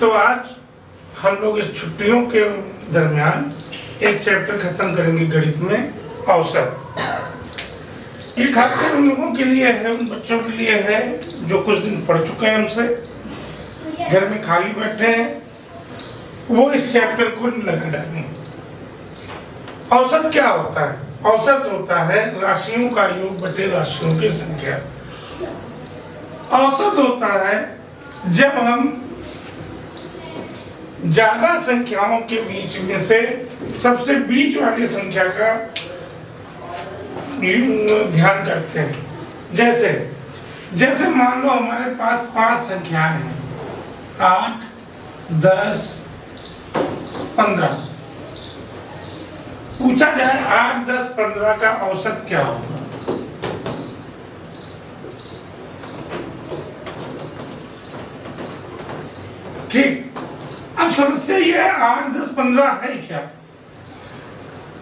तो आज हम लोग इस छुट्टियों के दरमियान एक चैप्टर खत्म करेंगे गणित में, औसत। ये खासकर उन लोगों के लिए है, उन बच्चों के लिए है जो कुछ दिन पढ़ चुके हैं हमसे, घर में खाली बैठे हैं, वो इस चैप्टर को लगा डालें। औसत क्या होता है? औसत होता है राशियों का योग बटे राशियों की संख्या। औसत होता है जब हम ज्यादा संख्याओं के बीच में से सबसे बीच वाली संख्या का ध्यान करते हैं। जैसे मान लो हमारे पास 5 संख्याएं हैं, 8, 10, 15। पूछा जाए 8, 10, 15 का औसत क्या होगा? ठीक, अब समस्या ये है 8, 10, 15 है क्या?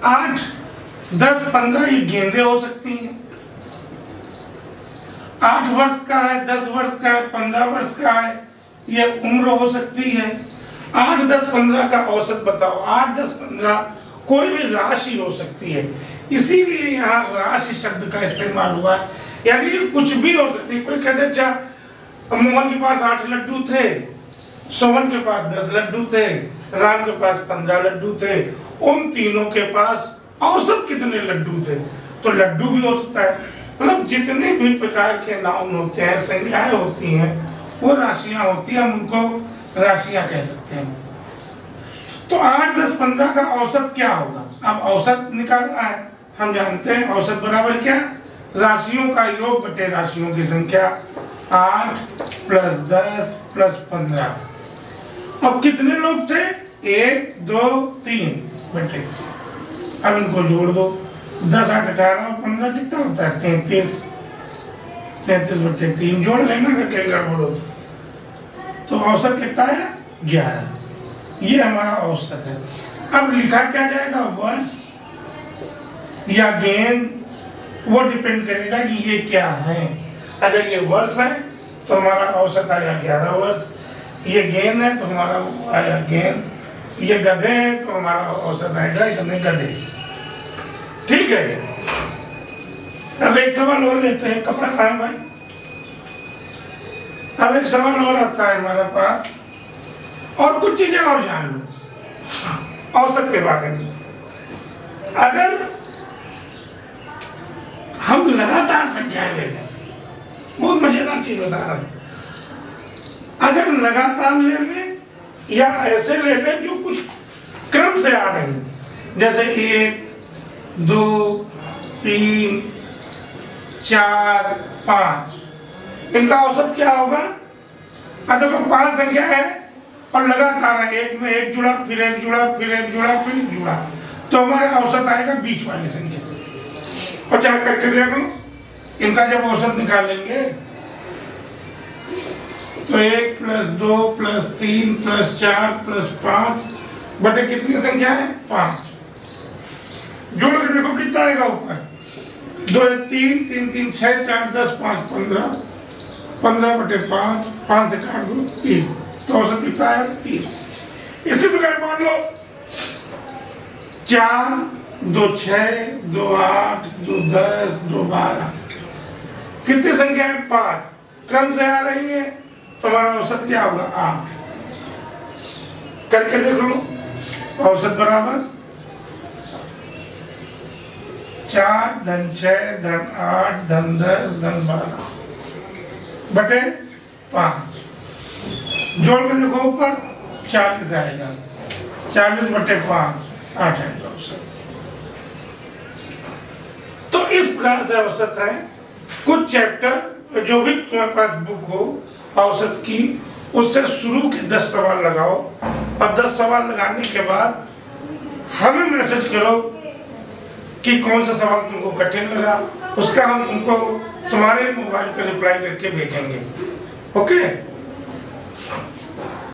8, 10, 15 ये गेंदें हो सकती हैं। 8 वर्ष का है, 10 वर्ष का है, 15 वर्ष का है, ये उम्र हो सकती है। 8, 10, 15 का औसत बताओ। 8, 10, 15 कोई भी राशि हो सकती है, इसीलिए यहाँ राशि शब्द का इस्तेमाल हुआ है। यानी कुछ भी हो सकती है। कोई कहते अच्छा मोहन के पास 8 लड्डू थे, सोहन के पास 10 लड्डू थे, राम के पास 15 लड्डू थे, उन तीनों के पास औसत कितने लड्डू थे? तो लड्डू भी हो सकता है। मतलब जितने भी प्रकार के नाउन होते हैं, संख्याएं होती हैं, वो राशियां होती हैं, हम उनको राशियां कह सकते हैं। तो 8, 10, 15 का औसत क्या होगा? अब औसत निकालना है। हम जानते हैं औसत बराबर क्या? राशियों का योग बटे राशियों की संख्या। 8 + 10 + 15। अब कितने लोग थे? 1, 2, 3 बटे 3। अब इनको जोड़ दो। 10, 8, 18 और 15 कितना होता है? 33। 33 बटे 3 जोड़ लेना का कहीं गड़बड़ हो तो औसत कितना है? 11। ये हमारा औसत है। अब लिखा क्या जाएगा? वर्ष या गेंद, वो डिपेंड करेगा कि ये क्या है। अगर ये वर्ष है तो हमारा औसत आया 11 वर्ष, ये गेंद है तो हमारा आया गेंद, ये गधे हैं तो हमारा औसत आएगा इतने गधे। ठीक है। अब एक सवाल और लेते हैं, कपड़ा खाए भाई। अब एक सवाल और आता है हमारे पास, और कुछ चीजें और जान लो औसत के बारे में। अगर हम लगातार संख्याएं ले लें, बहुत मजेदार चीज बता रहा हूं। अगर लगातार ले लें या ऐसे ले लें जो कुछ क्रम से आ रहे हैं, जैसे 1, 2, 3, 4, 5, इनका औसत क्या होगा? देखो 5 संख्या है और लगातार है, एक में एक जुड़ा, फिर एक जुड़ा, फिर एक जुड़ा, फिर एक जुड़ा, तो हमारा औसत आएगा बीच वाली संख्या। और चाहे करके देख लो, इनका जब औसत निकालेंगे तो 1 + 2 + 3 + 4 + 5 बटे कितनी संख्या है? 5। जोड़ के देखो कितना आएगा ऊपर? 2, 3, 3, 3, 6, 4, 10, 5, 15, 15 बटे 5, 5 से काट दो 3, तो औसत कितना है? 3। इसी प्रकार मान लो 4, 2, 6, 2, 8, 2, 10, 2, 12, कितनी संख्या है? 5 क्रम से आ रही है, तो हमारा औसत क्या होगा? 8। करके देख लो, औसत बराबर 4 धन 6 धन 8 धन 10 धन 12 बटे 5। जोड़ के देखो ऊपर 40 आएगा, 40 बटे 5 8 आएगा औसत। तो इस प्रकार से औसत है। कुछ चैप्टर जो भी तुम्हारे पास बुक हो औसत की, उससे शुरू के 10 सवाल लगाओ, और 10 सवाल लगाने के बाद हमें मैसेज करो कि कौन सा सवाल तुमको कठिन लगा, उसका हम तुमको तुम्हारे मोबाइल पर रिप्लाई करके भेजेंगे। ओके।